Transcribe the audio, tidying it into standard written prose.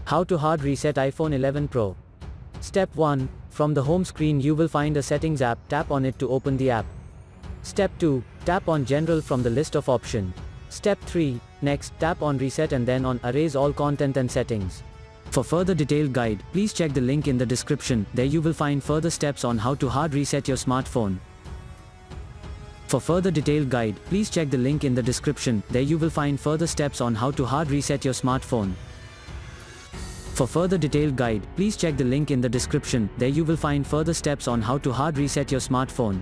How to hard reset iPhone 11 Pro. Step 1. From the home screen you will find a Settings app, tap on it to open the app. Step 2. Tap on General from the list of options. Step 3. Next, tap on Reset and then on Erase all content and settings. For further detailed guide, please check the link in the description, there you will find further steps on how to hard reset your smartphone. For further detailed guide, please check the link in the description, there you will find further steps on how to hard reset your smartphone. For further detailed guide, please check the link in the description, there you will find further steps on how to hard reset your smartphone.